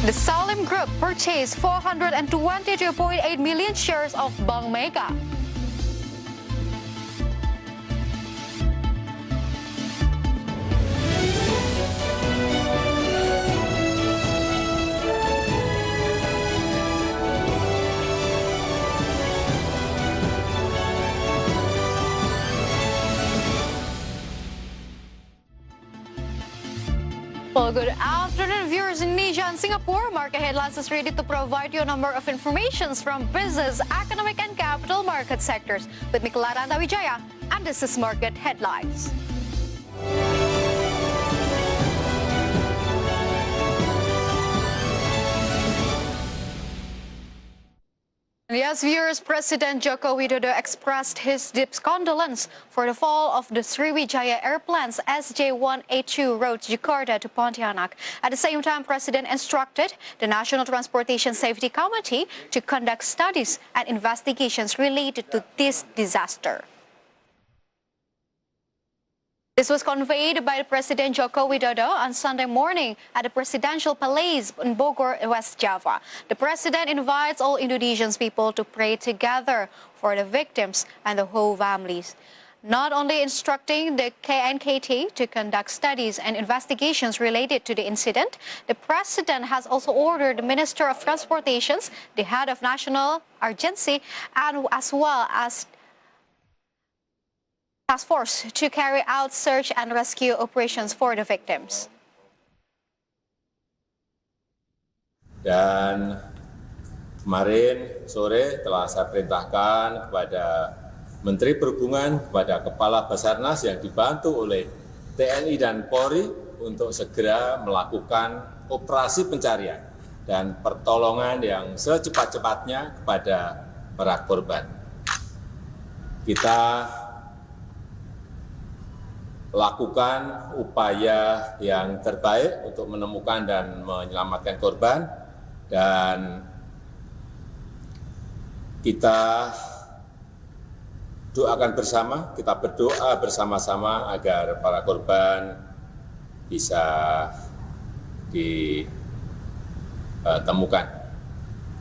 The Salim Group purchased 422.8 million shares of Bank Mega. Well, good afternoon, viewers in Indonesia and Singapore. Market Headlines is ready to provide you a number of informations from business, economic, and capital market sectors. With me, Lantai Wijaya, and this is Market Headlines. Yes, viewers, President Joko Widodo expressed his deep condolence for the fall of the Sriwijaya airplanes SJ182 route Jakarta to Pontianak. At the same time, President instructed the National Transportation Safety Committee to conduct studies and investigations related to this disaster. This was conveyed by President Joko Widodo on Sunday morning at the Presidential Palace in Bogor, West Java. The President invites all Indonesian people to pray together for the victims and the whole families. Not only instructing the KNKT to conduct studies and investigations related to the incident, the President has also ordered the Minister of Transportation, the head of National Agency, and as well as task force to carry out search and rescue operations for the victims. Dan kemarin sore telah saya perintahkan kepada Menteri Perhubungan, kepada Kepala Basarnas yang dibantu oleh TNI dan Polri untuk segera melakukan operasi pencarian dan pertolongan yang secepat-cepatnya kepada para korban. Kita lakukan upaya yang terbaik untuk menemukan dan menyelamatkan korban, dan kita doakan bersama, kita berdoa bersama-sama agar para korban bisa ditemukan.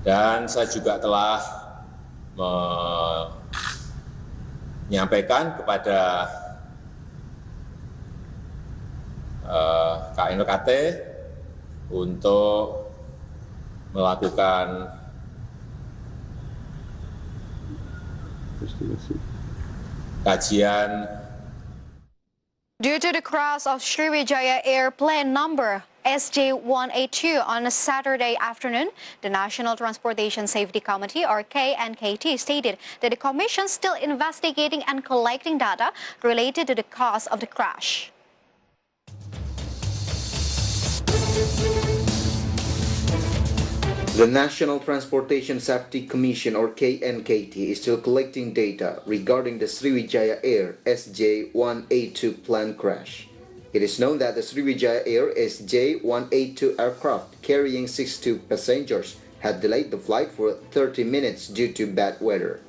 Dan saya juga telah menyampaikan kepada KNKT untuk melakukan kajian. Due to the crash of Sriwijaya airplane number SJ182 on a Saturday afternoon, the National Transportation Safety Committee, or KNKT, stated that the Commission is still investigating and collecting data related to the cause of the crash. The National Transportation Safety Commission, or KNKT, is still collecting data regarding the Sriwijaya Air SJ182 plane crash. It is known that the Sriwijaya Air SJ182 aircraft carrying 62 passengers had delayed the flight for 30 minutes due to bad weather.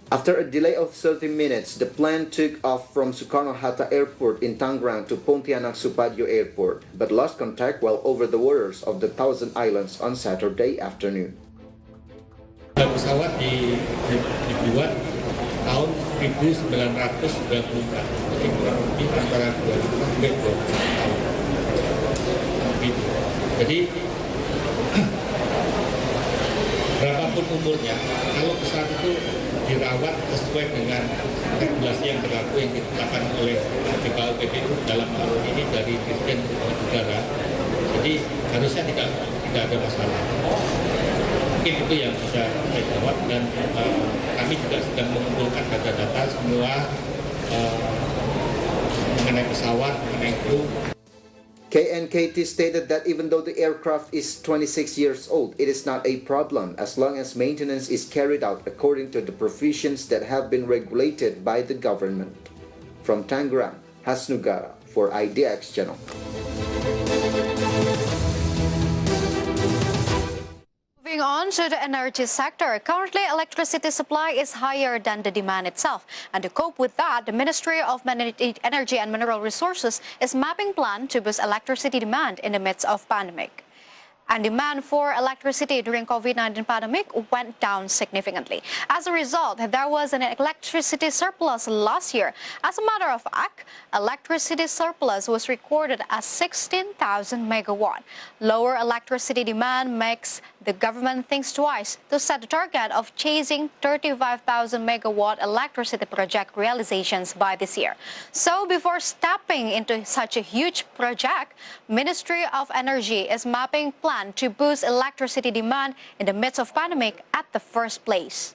After a delay of 30 minutes, the plane took off from Soekarno-Hatta Airport in Tangerang to Pontianak Supadio Airport, but lost contact while over the waters of the Thousand Islands on Saturday afternoon. Pesawat dibuat tahun 1994, jadi kurang lebih antara 20 sampai 20 tahun. Jadi berapapun umurnya, kalau pesawat itu dirawat sesuai dengan regulasi yang berlaku yang ditetapkan oleh BKOPP dalam hal ini dari Dirjen Udara, jadi harusnya tidak ada masalah. Mungkin itu yang bisa saya jawab, dan kami juga sedang mengumpulkan data-data semua mengenai pesawat, mengenai kru. KNKT stated that even though the aircraft is 26 years old, it is not a problem as long as maintenance is carried out according to the provisions that have been regulated by the government. From Tangerang, Hasnugara for IDX Channel. Moving on to the energy sector, currently electricity supply is higher than the demand itself. And to cope with that, the Ministry of Energy and Mineral Resources is mapping plan to boost electricity demand in the midst of pandemic. and demand for electricity during COVID-19 pandemic went down significantly. As a result, there was an electricity surplus last year. As a matter of fact, electricity surplus was recorded as 16,000 megawatt. Lower electricity demand makes the government think twice to set the target of chasing 35,000 megawatt electricity project realizations by this year. So before stepping into such a huge project, Ministry of Energy is mapping plan to boost electricity demand in the midst of pandemic at the first place.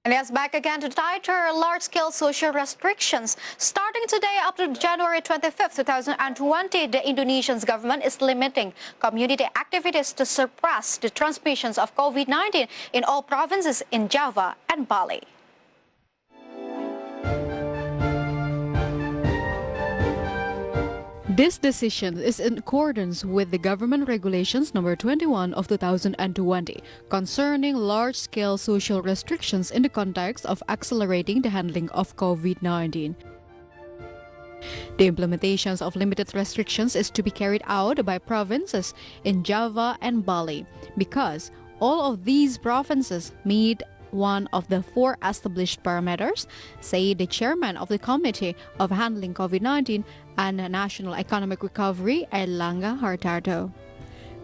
And yes, back again to tighter large-scale social restrictions. Starting today up to January 25th, 2020, the Indonesian government is limiting community activities to suppress the transmissions of COVID-19 in all provinces in Java and Bali. This decision is in accordance with the Government Regulations Number 21 of 2020 concerning large-scale social restrictions in the context of accelerating the handling of COVID-19. The implementations of limited restrictions is to be carried out by provinces in Java and Bali because all of these provinces meet one of the 4 established parameters, say the chairman of the Committee of Handling COVID-19 and National Economic Recovery, Erlangga Hartarto.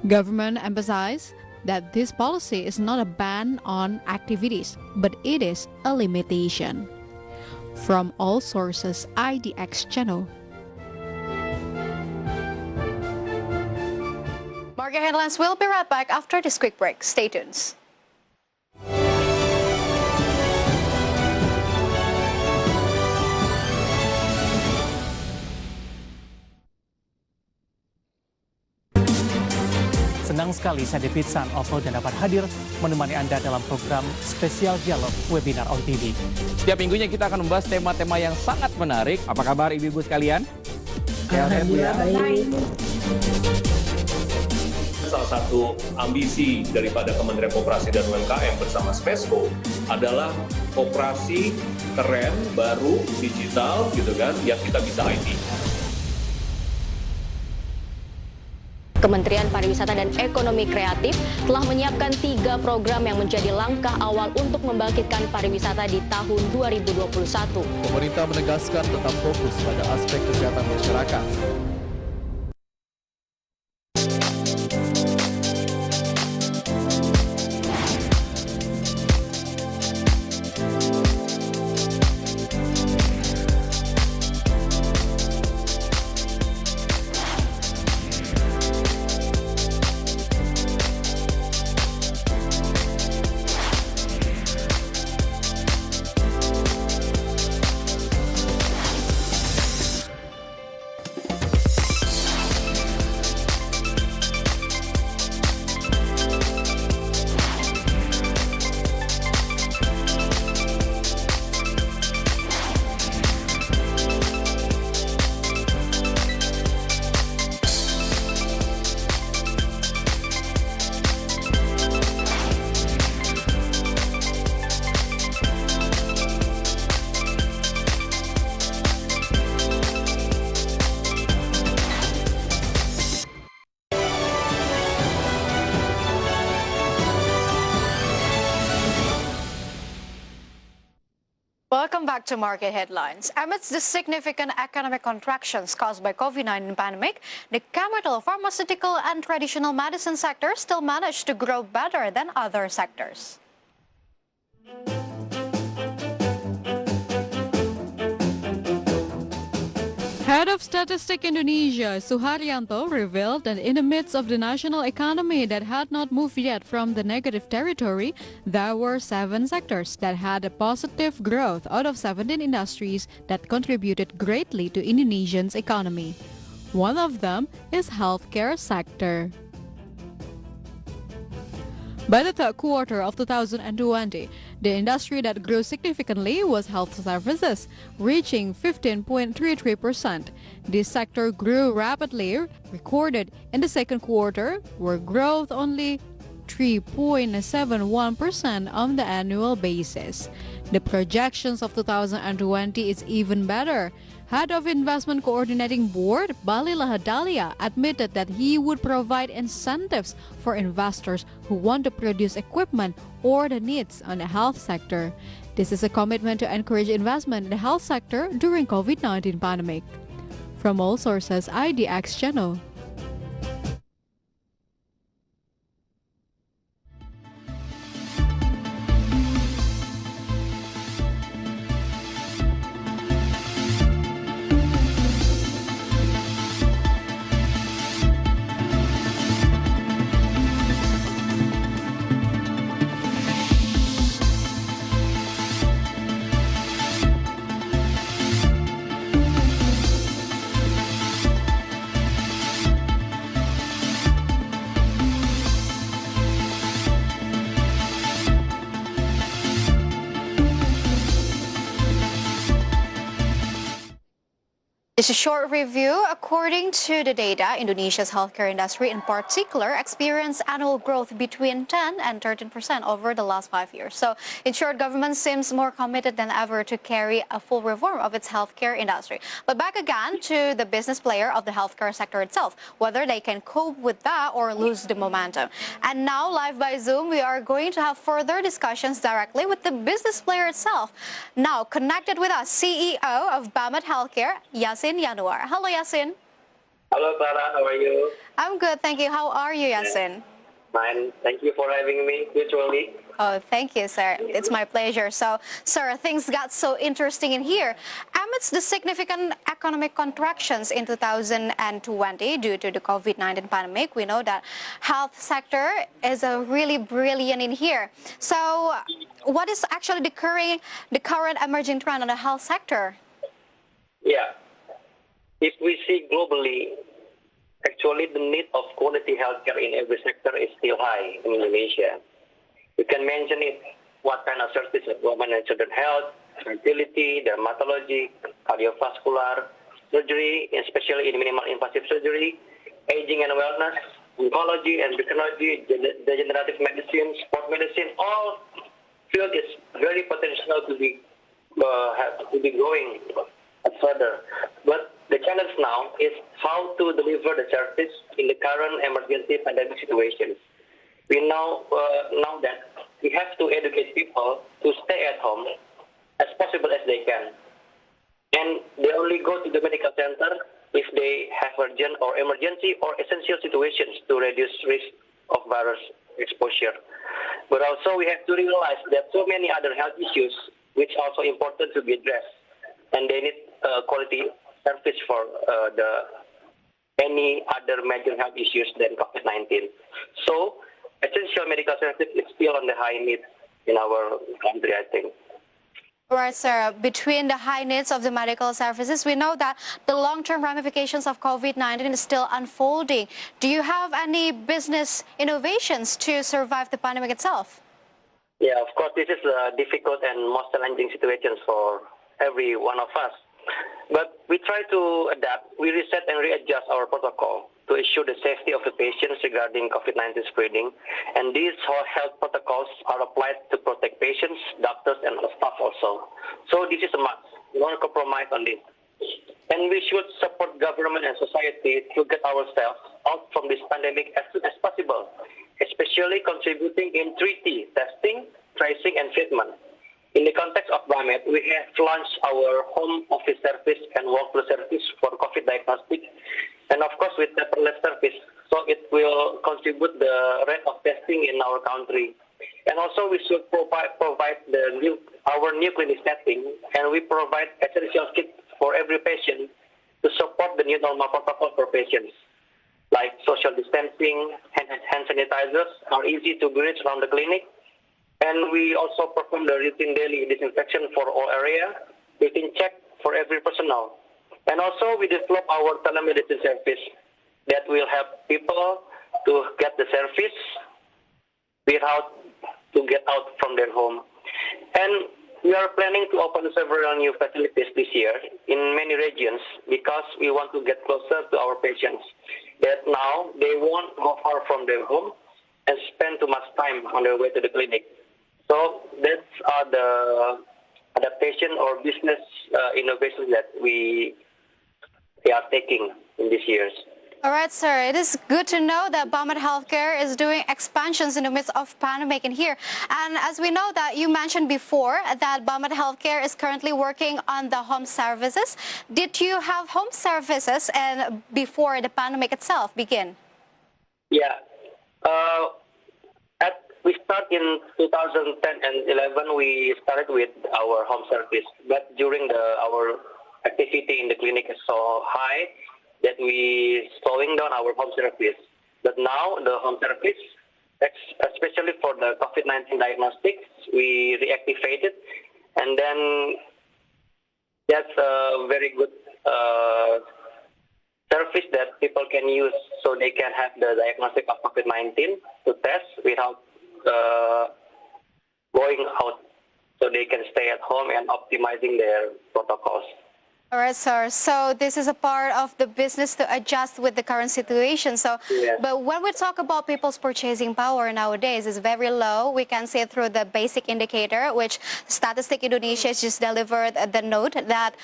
Government emphasized that this policy is not a ban on activities, but it is a limitation. From all sources, IDX Channel. Market headlines will be right back after this quick break. Stay tuned. Senang sekali saya David San Ovo dan dapat hadir menemani Anda dalam program spesial dialog webinar on TV. Setiap minggunya kita akan membahas tema-tema yang sangat menarik. Apa kabar ibu-ibu sekalian? Alhamdulillah baik. Salah satu ambisi daripada Kementerian Koperasi dan UMKM bersama Smesco adalah koperasi keren, baru, digital gitu kan, yang kita bisa IT. Kementerian Pariwisata dan Ekonomi Kreatif telah menyiapkan 3 program yang menjadi langkah awal untuk membangkitkan pariwisata di tahun 2021. Pemerintah menegaskan tetap fokus pada aspek kesehatan masyarakat. Welcome back to Market Headlines. Amidst the significant economic contractions caused by COVID-19 pandemic, the chemical, pharmaceutical, and traditional medicine sectors still managed to grow better than other sectors. Head of Statistics Indonesia, Suharyanto, revealed that in the midst of the national economy that had not moved yet from the negative territory, there were 7 sectors that had a positive growth out of 17 industries that contributed greatly to Indonesia's economy. One of them is healthcare sector. By the third quarter of 2020, the industry that grew significantly was health services, reaching 15.33%. This sector grew rapidly, recorded in the second quarter, where growth only 3.71% on the annual basis. The projections of 2020 is even better. Head of Investment Coordinating Board, Bali Lahadalia, admitted that he would provide incentives for investors who want to produce equipment or the needs on the health sector. This is a commitment to encourage investment in the health sector during COVID-19 pandemic. From all sources, IDX Channel. Just a short review. According to the data, Indonesia's healthcare industry in particular experienced annual growth between 10 and 13% over the last 5 years. So, in short, government seems more committed than ever to carry a full reform of its healthcare industry. But back again to the business player of the healthcare sector itself, whether they can cope with that or lose the momentum. And now, live by Zoom, we are going to have further discussions directly with the business player itself. Now, connected with us, CEO of Bamet Healthcare, Yasin Yanuar. Hello, Yasin. Hello, Sarah. How are you? I'm good, thank you. How are you, Yasin? Fine. Thank you for having me virtually. Oh, thank you, sir. It's my pleasure. So, sir, things got so interesting in here. Amidst the significant economic contractions in 2020 due to the COVID-19 pandemic, we know that health sector is a really brilliant in here. So, what is actually the current emerging trend on the health sector? Yeah. If we see globally, actually the need of quality healthcare in every sector is still high in Indonesia. You can mention it, what kind of services, women and children health, fertility, dermatology, cardiovascular, surgery, especially in minimal invasive surgery, aging and wellness, oncology and endocrinology, degenerative medicine, sport medicine, all field is very potential to be growing further. But the challenge now is how to deliver the service in the current emergency pandemic situation. We know that we have to educate people to stay at home as possible as they can. And they only go to the medical center if they have urgent or emergency or essential situations to reduce risk of virus exposure. But also we have to realize that so many other health issues which are also important to be addressed. And they need quality service for any other major health issues than COVID-19. So, essential medical service is still on the high need in our country, I think. Right, sir. Between the high needs of the medical services, we know that the long-term ramifications of COVID-19 is still unfolding. Do you have any business innovations to survive the pandemic itself? Yeah, of course, this is a difficult and most challenging situation for every one of us. But we try to adapt. We reset and readjust our protocol to ensure the safety of the patients regarding COVID-19 spreading. And these health protocols are applied to protect patients, doctors, and staff also. So this is a must. We won't compromise on this. And we should support government and society to get ourselves out from this pandemic as soon as possible, especially contributing in 3T, testing, tracing, and treatment. In the context of Bamet, we have launched our home office service and walk-through service for COVID diagnostic, and of course with paperless service, so it will contribute the rate of testing in our country. And also we should provide our new clinic setting, and we provide essential kits for every patient to support the new normal protocol for patients, like social distancing, hand sanitizers are easy to be reached around the clinic. And we also perform the routine daily disinfection for all area, routine check for every personnel. And also we develop our telemedicine service that will help people to get the service without to get out from their home. And we are planning to open several new facilities this year in many regions because we want to get closer to our patients. That now they won't go far from their home. and spend too much time on their way to the clinic. So that's the adaptation or business innovations that we are taking in these years. All right, sir. It is good to know that Bummed Healthcare is doing expansions in the midst of pandemic in here. And as we know that you mentioned before that Bummed Healthcare is currently working on the home services. Did you have home services and before the pandemic itself begin? Yeah. We start in 2010 and 11. We started with our home service, but during our activity in the clinic is so high that we slowing down our home service. But now the home service, especially for the COVID-19 diagnostics, we reactivated, and then that's a very good service that people can use so they can have the diagnostic of COVID-19 to test without going out, so they can stay at home and optimizing their protocols. All right, sir. So this is a part of the business to adjust with the current situation. So, yes. But when we talk about people's purchasing power nowadays, it's very low. We can see it through the basic indicator, which Statistic Indonesia has just delivered the note that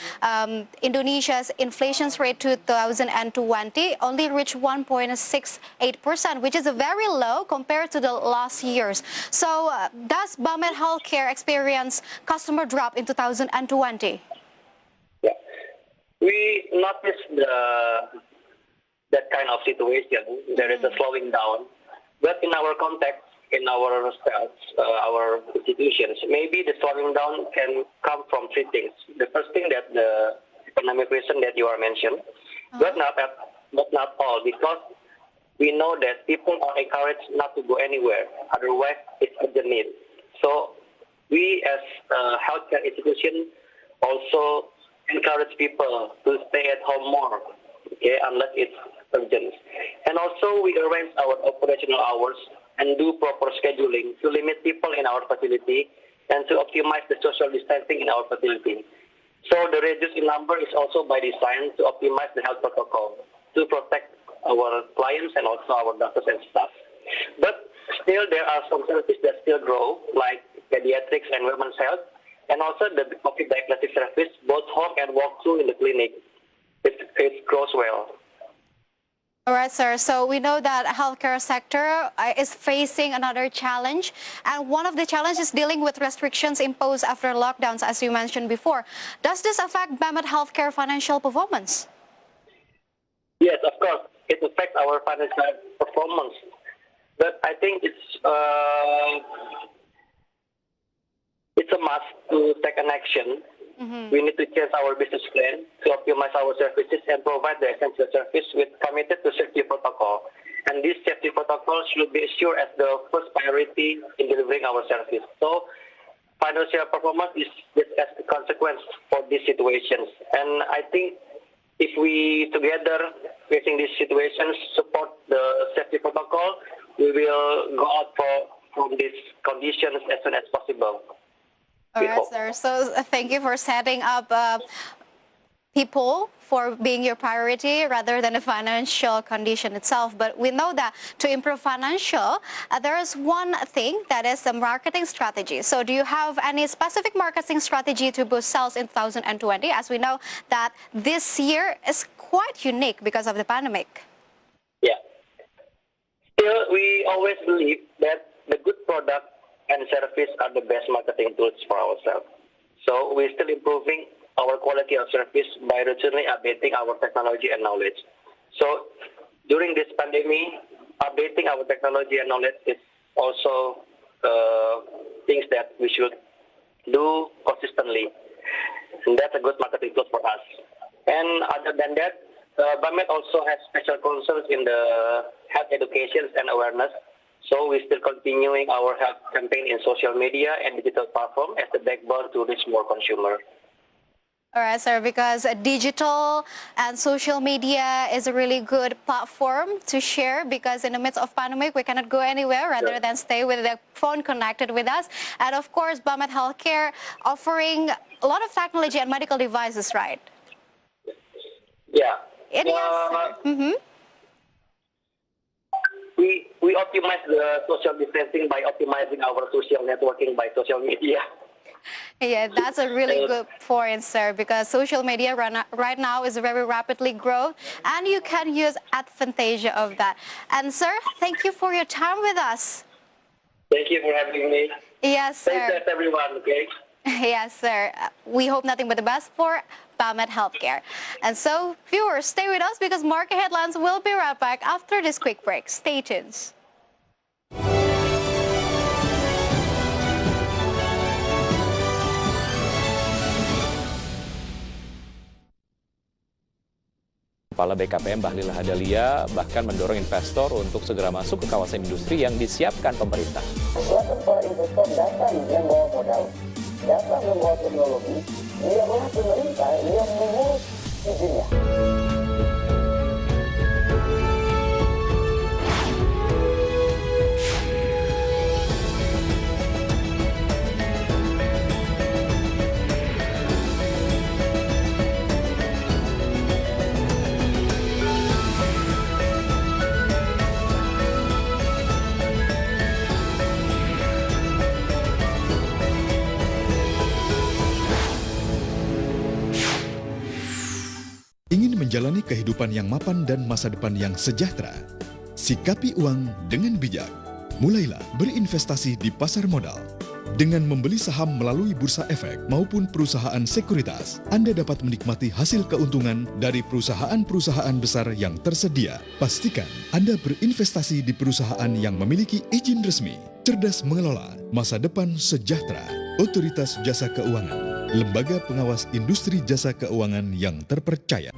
Indonesia's inflation rate 2020 only reached 1.68%, which is very low compared to the last years. So does Bummed Healthcare experience customer drop in 2020? We noticed that kind of situation. There is a slowing down. But in our context, in our sales, our institutions, maybe the slowing down can come from three things. The first thing, that the economic reason that you are mentioned, but not all, because we know that people are encouraged not to go anywhere. Otherwise, it's urgent need. So we as a healthcare institution also encourage people to stay at home more, okay, unless it's urgent. And also we arrange our operational hours and do proper scheduling to limit people in our facility and to optimize the social distancing in our facility. So the reduced in number is also by design to optimize the health protocol to protect our clients and also our doctors and staff. But still there are some services that still grow, like pediatrics and women's health, and also the COVID diagnostic service, both home and walk-through in the clinic. It grows well. All right, sir. So we know that healthcare sector is facing another challenge, and one of the challenges is dealing with restrictions imposed after lockdowns, as you mentioned before. Does this affect Bummed Healthcare financial performance? Yes, of course. It affects our financial performance, but I think it's a must to take an action. We need to change our business plan to optimize our services and provide the essential service with committed to safety protocol. And this safety protocol should be assured as the first priority in delivering our service. So financial performance is as a consequence for these situations. And I think if we together facing these situations support the safety protocol, we will go out from these conditions as soon as possible. All right, sir. So thank you for setting up people for being your priority rather than the financial condition itself. But we know that to improve financial, there is one thing that is the marketing strategy. So do you have any specific marketing strategy to boost sales in 2020? As we know that this year is quite unique because of the pandemic. Yeah. Still, we always believe that the good product and service are the best marketing tools for ourselves. So we're still improving our quality of service by routinely updating our technology and knowledge. So during this pandemic, updating our technology and knowledge is also things that we should do consistently. And that's a good marketing tool for us. And other than that, Bummed also has special concerns in the health education and awareness. So we're still continuing our health campaign in social media and digital platform as the backbone to reach more consumers. All right, sir, because digital and social media is a really good platform to share, because in the midst of pandemic, we cannot go anywhere rather than stay with the phone connected with us. And of course, Bummed Healthcare offering a lot of technology and medical devices, right? Yeah. we optimize the social distancing by optimizing our social networking by social media. Yeah, that's a really good point, sir, because social media right now is very rapidly growing, and you can use advantage of that. And sir, thank you for your time with us. Thank you for having me. Yes, sir. Thanks everyone, okay? Yes, sir. We hope nothing but the best for Pamet Healthcare. And so, viewers, stay with us because Market Headlines will be right back after this quick break. Stay tuned. Kepala BKPM Bahlil Hadalia bahkan mendorong investor untuk segera masuk ke kawasan industri yang disiapkan pemerintah. Silakan para investor datang yang bawa modal, datang membawa teknologi, biarlah pemerintah yang mengurus izinnya. Ingin menjalani kehidupan yang mapan dan masa depan yang sejahtera? Sikapi uang dengan bijak. Mulailah berinvestasi di pasar modal. Dengan membeli saham melalui Bursa Efek maupun perusahaan sekuritas, Anda dapat menikmati hasil keuntungan dari perusahaan-perusahaan besar yang tersedia. Pastikan Anda berinvestasi di perusahaan yang memiliki izin resmi. Cerdas mengelola, masa depan sejahtera. Otoritas Jasa Keuangan. Lembaga pengawas industri jasa keuangan yang terpercaya.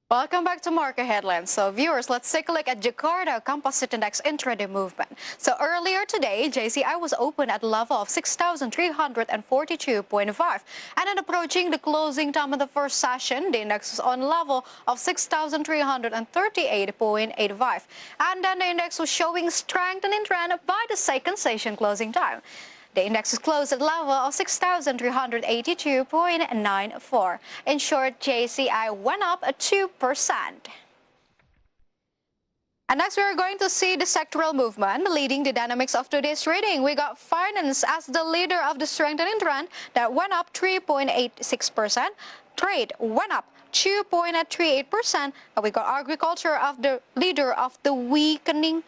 Welcome back to Market Headlines. So viewers, let's take a look at Jakarta Composite Index intraday movement. So earlier today, JCI was open at a level of 6,342.5. And then approaching the closing time of the first session, the index was on level of 6,338.85. And then the index was showing strengthening trend by the second session closing time. The index is closed at level of 6,382.94. In short, JCI went up 2%. And next, we are going to see the sectoral movement leading the dynamics of today's trading. We got finance as the leader of the strengthening trend that went up 3.86%. Trade went up 2.38%. And we got agriculture of the leader of the weakening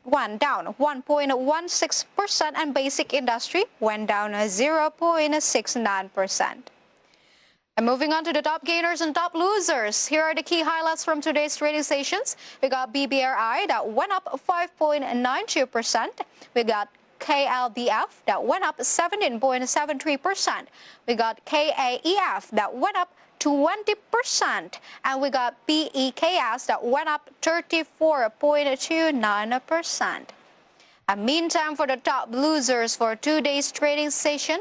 went down 1.16%, and basic industry went down 0.69%. And moving on to the top gainers and top losers, here are the key highlights from today's trading sessions. We got BBRI that went up 5.92%. We got KLBF that went up 17.73%. We got KAEF that went up 20%, and we got BEKS that went up 34.29%. And meantime, for the top losers for today's trading session,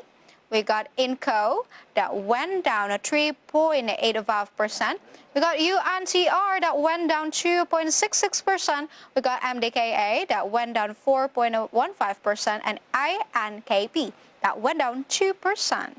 we got INCO that went down 3.85%. We got UNTR that went down 2.66%. We got MDKA that went down 4.15%, and INKP that went down 2%.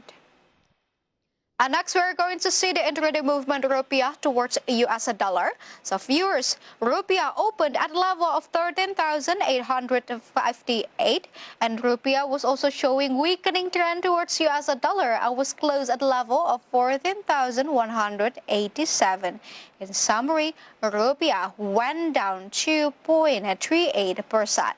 And next, we're going to see the intraday movement rupiah towards US dollar. So viewers, rupiah opened at a level of 13,858, and rupiah was also showing weakening trend towards US dollar and was closed at a level of 14,187. In summary, rupiah went down 2.38%.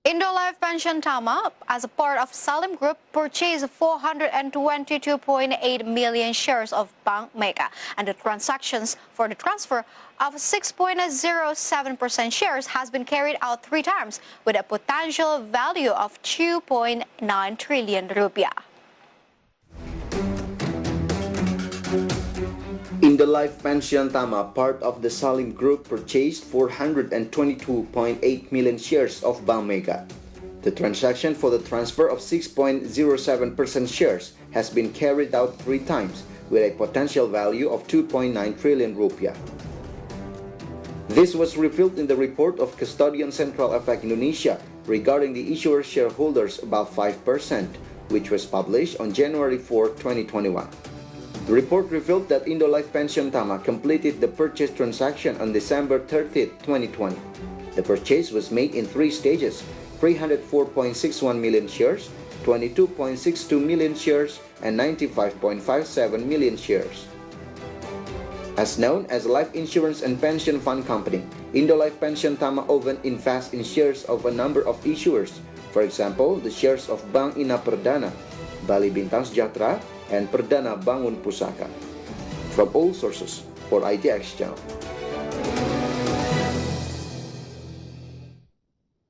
Indolife Pension Tama, as a part of Salim Group, purchased 422.8 million shares of Bank Mega, and the transactions for the transfer of 6.07% shares has been carried out 3 times, with a potential value of 2.9 trillion rupiah. Indolife Pension Tama, part of the Salim Group, purchased 422.8 million shares of Bank Mega. The transaction for the transfer of 6.07% shares has been carried out 3 times, with a potential value of 2.9 trillion rupiah. This was revealed in the report of Custodian Central Efek Indonesia regarding the issuer shareholders above 5%, which was published on January 4, 2021. The report revealed that Indolife Pension Tama completed the purchase transaction on December 30, 2020. The purchase was made in 3 stages: 304.61 million shares, 22.62 million shares, and 95.57 million shares. As known as a life insurance and pension fund company, Indolife Pension Tama often invests in shares of a number of issuers. For example, the shares of Bank Ina Perdana, Bali Bintang Sejahtera, and Perdana Bangun Pusaka. From all sources for IDX Channel.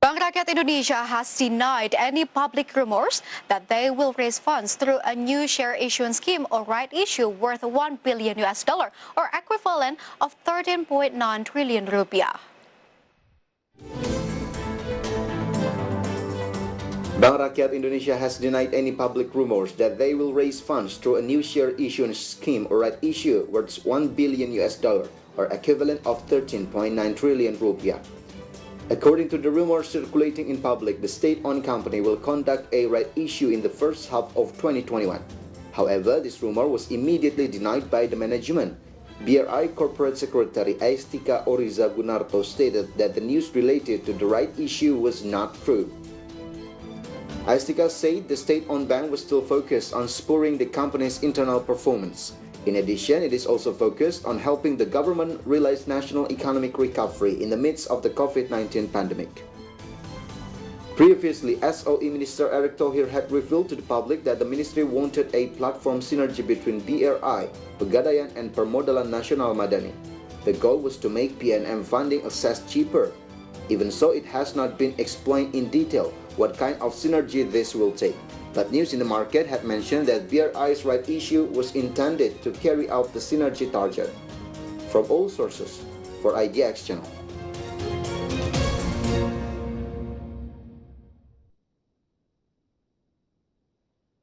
Bank Rakyat Indonesia has denied any public rumors that they will raise funds through a new share issuance scheme or right issue worth $1 billion or equivalent of 13.9 trillion rupiah. Bank Rakyat Indonesia has denied any public rumors that they will raise funds through a new share issuance scheme or right issue worth $1 billion or equivalent of 13.9 trillion rupiah. According to the rumors circulating in public, the state-owned company will conduct a right issue in the first half of 2021. However, this rumor was immediately denied by the management. BRI Corporate Secretary Aistika Oriza Gunarto stated that the news related to the right issue was not true. Aistika said the state-owned bank was still focused on spurring the company's internal performance. In addition, it is also focused on helping the government realize national economic recovery in the midst of the COVID-19 pandemic. Previously, SOE Minister Erick Thohir had revealed to the public that the ministry wanted a platform synergy between BRI, Pegadaian, and Permodalan Nasional Madani. The goal was to make PNM funding access cheaper. Even so, it has not been explained in detail what kind of synergy this will take. But news in the market had mentioned that BRI's right issue was intended to carry out the synergy target. From all sources for IDX Channel.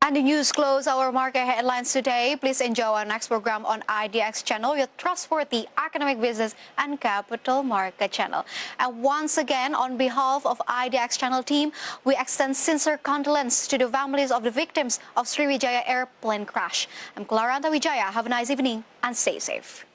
And the news close our market headlines today. Please enjoy our next program on IDX Channel, your trustworthy economic, business, and capital market channel. And once again, on behalf of IDX Channel team, we extend sincere condolence to the families of the victims of Sriwijaya airplane crash. I'm Claranta Wijaya. Have a nice evening and stay safe.